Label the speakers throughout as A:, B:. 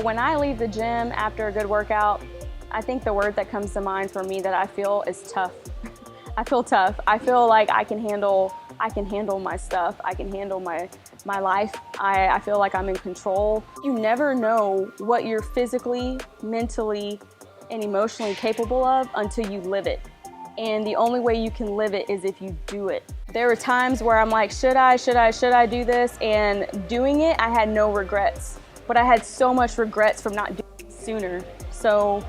A: when I leave the gym after a good workout, I think the word that comes to mind for me that I feel is tough. I feel tough. I feel like I can handle my stuff. I can handle my life. I feel like I'm in control. You never know what you're physically, mentally, and emotionally capable of until you live it. And the only way you can live it is if you do it. There were times where I'm like, should I do this? And doing it, I had no regrets. But I had so much regrets from not doing it sooner. So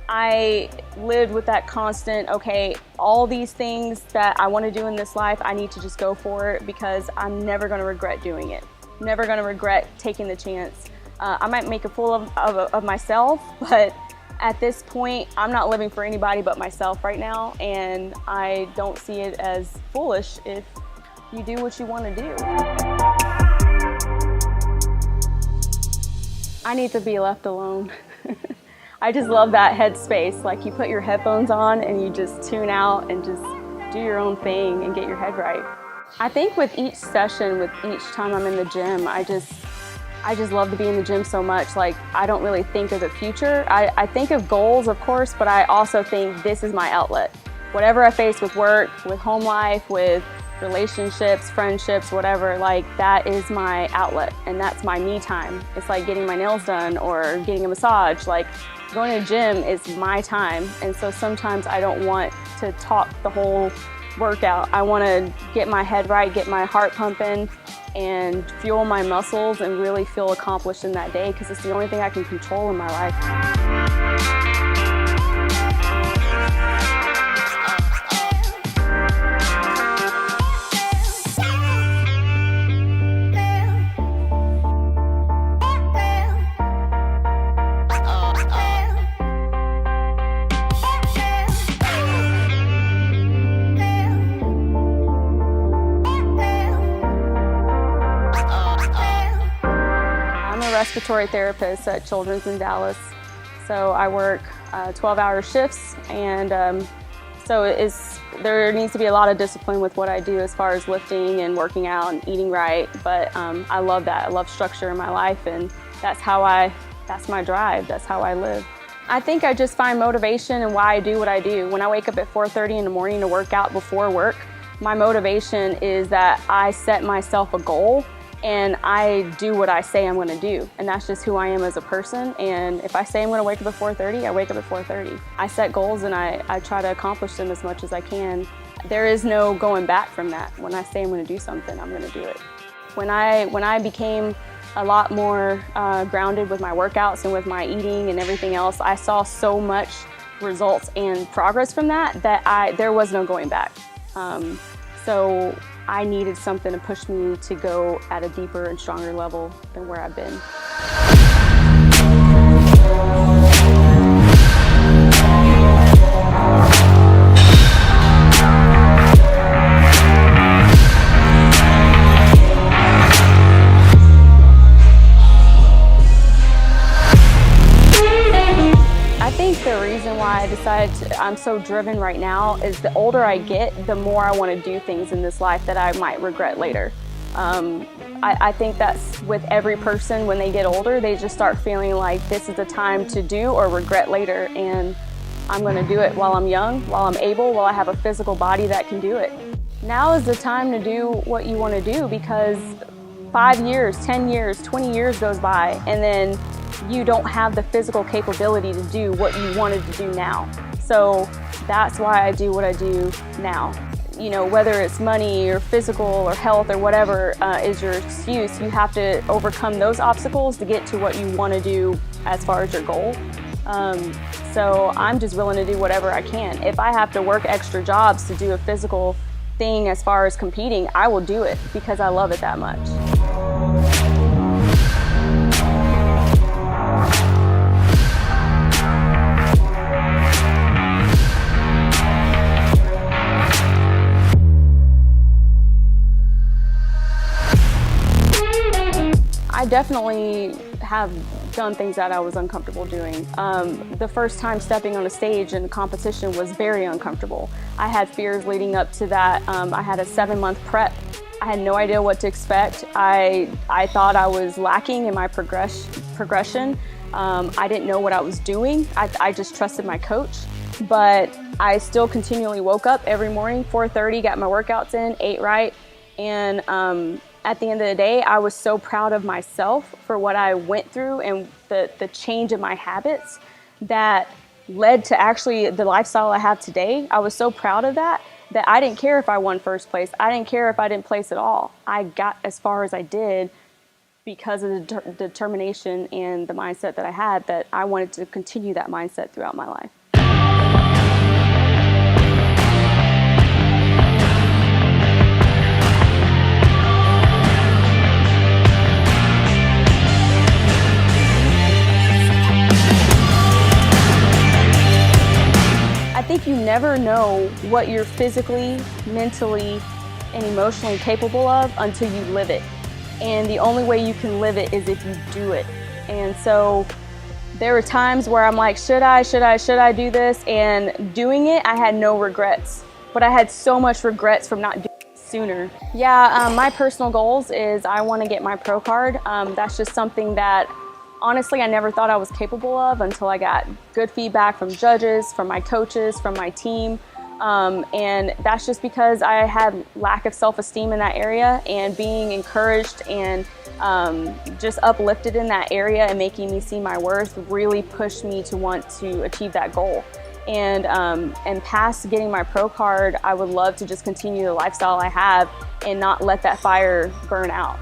A: I lived with that constant, okay, all these things that I want to do in this life, I need to just go for it because I'm never going to regret doing it. Never going to regret taking the chance. I might make a fool of myself, but at this point, I'm not living for anybody but myself right now, and I don't see it as foolish if you do what you want to do. I need to be left alone. I just love that headspace. Like, you put your headphones on and you just tune out and just do your own thing and get your head right. I think with each session, with each time I'm in the gym, I just love to be in the gym so much. Like, I don't really think of the future. I think of goals, of course, but I also think this is my outlet. Whatever I face with work, with home life, with relationships, friendships, whatever, like, that is my outlet and that's my me time. It's like getting my nails done or getting a massage. Like, going to the gym is my time, and so sometimes I don't want to talk the whole workout. I want to get my head right, get my heart pumping, and fuel my muscles and really feel accomplished in that day because it's the only thing I can control in my life. Respiratory therapist at Children's in Dallas. So I work 12-hour shifts, and there needs to be a lot of discipline with what I do as far as lifting and working out and eating right. But I love that. I love structure in my life, and that's my drive. That's how I live. I think I just find motivation in why I do what I do. When I wake up at 4:30 in the morning to work out before work, my motivation is that I set myself a goal and I do what I say I'm gonna do. And that's just who I am as a person. And if I say I'm gonna wake up at 4:30, I wake up at 4:30. I set goals and I try to accomplish them as much as I can. There is no going back from that. When I say I'm gonna do something, I'm gonna do it. When I became a lot more grounded with my workouts and with my eating and everything else, I saw so much results and progress from that there was no going back. So I needed something to push me to go at a deeper and stronger level than where I've been. I think the reason why I'm so driven right now is the older I get, the more I want to do things in this life that I might regret later. I think that's with every person. When they get older, they just start feeling like this is the time to do or regret later, and I'm going to do it while I'm young, while I'm able, while I have a physical body that can do it. Now is the time to do what you want to do, because 5 years, 10 years, 20 years goes by, and then you don't have the physical capability to do what you wanted to do now. So that's why I do what I do now. You know, whether it's money or physical or health or whatever is your excuse, you have to overcome those obstacles to get to what you want to do as far as your goal. So I'm just willing to do whatever I can. If I have to work extra jobs to do a physical thing as far as competing, I will do it because I love it that much. I definitely have done things that I was uncomfortable doing. The first time stepping on a stage in a competition was very uncomfortable. I had fears leading up to that. I had a 7-month prep. I had no idea what to expect. I thought I was lacking in my progression, I didn't know what I was doing. I just trusted my coach, but I still continually woke up every morning, 4:30, got my workouts in, ate right. And at the end of the day, I was so proud of myself for what I went through and the change in my habits that led to actually the lifestyle I have today. I was so proud of that I didn't care if I won first place. I didn't care if I didn't place at all. I got as far as I did because of the determination and the mindset that I had, that I wanted to continue that mindset throughout my life. I think you never know what you're physically, mentally, and emotionally capable of until you live it. And the only way you can live it is if you do it. And so there were times where I'm like, should I do this? And doing it, I had no regrets. But I had so much regrets from not doing it sooner. Yeah, my personal goals is I want to get my pro card. That's just something that honestly I never thought I was capable of until I got good feedback from judges, from my coaches, from my team. And that's just because I had lack of self-esteem in that area, and being encouraged and just uplifted in that area and making me see my worth really pushed me to want to achieve that goal. And past getting my pro card, I would love to just continue the lifestyle I have and not let that fire burn out.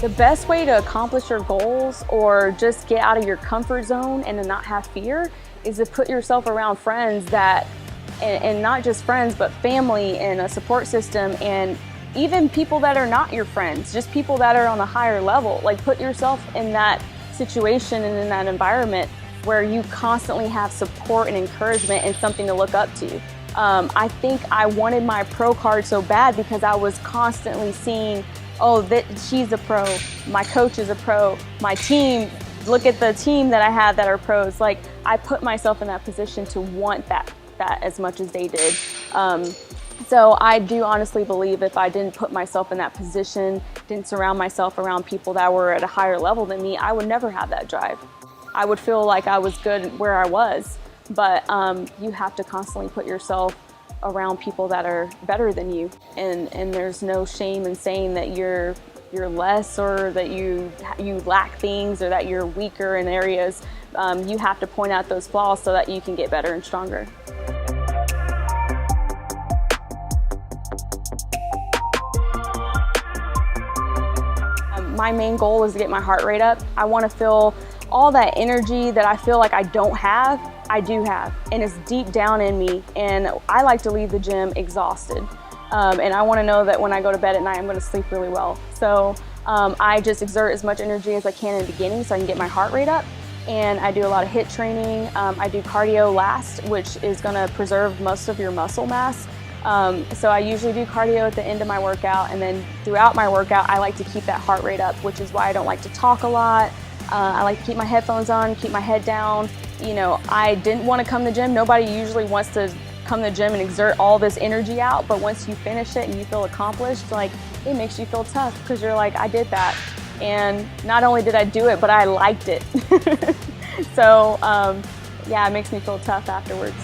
A: The best way to accomplish your goals or just get out of your comfort zone and to not have fear is to put yourself around friends that, and not just friends, but family and a support system, and even people that are not your friends, just people that are on a higher level. Like, put yourself in that situation and in that environment where you constantly have support and encouragement and something to look up to. I think I wanted my pro card so bad because I was constantly seeing, oh, she's a pro, my coach is a pro, my team, look at the team that I have that are pros. Like, I put myself in that position to want that as much as they did. So I do honestly believe if I didn't put myself in that position, didn't surround myself around people that were at a higher level than me, I would never have that drive. I would feel like I was good where I was, but you have to constantly put yourself around people that are better than you, and there's no shame in saying that you're less, or that you lack things, or that you're weaker in areas. You have to point out those flaws so that you can get better and stronger. My main goal is to get my heart rate up. I want to feel all that energy that I feel like I don't have, I do have, and it's deep down in me, and I like to leave the gym exhausted. And I want to know that when I go to bed at night, I'm going to sleep really well. So I just exert as much energy as I can in the beginning so I can get my heart rate up. And I do a lot of HIIT training. I do cardio last, which is going to preserve most of your muscle mass. So I usually do cardio at the end of my workout, and then throughout my workout, I like to keep that heart rate up, which is why I don't like to talk a lot. I like to keep my headphones on, keep my head down. You know, I didn't want to come to the gym. Nobody usually wants to come to the gym and exert all this energy out, but once you finish it and you feel accomplished, like, it makes you feel tough because you're like, I did that. And not only did I do it, but I liked it. So yeah, it makes me feel tough afterwards.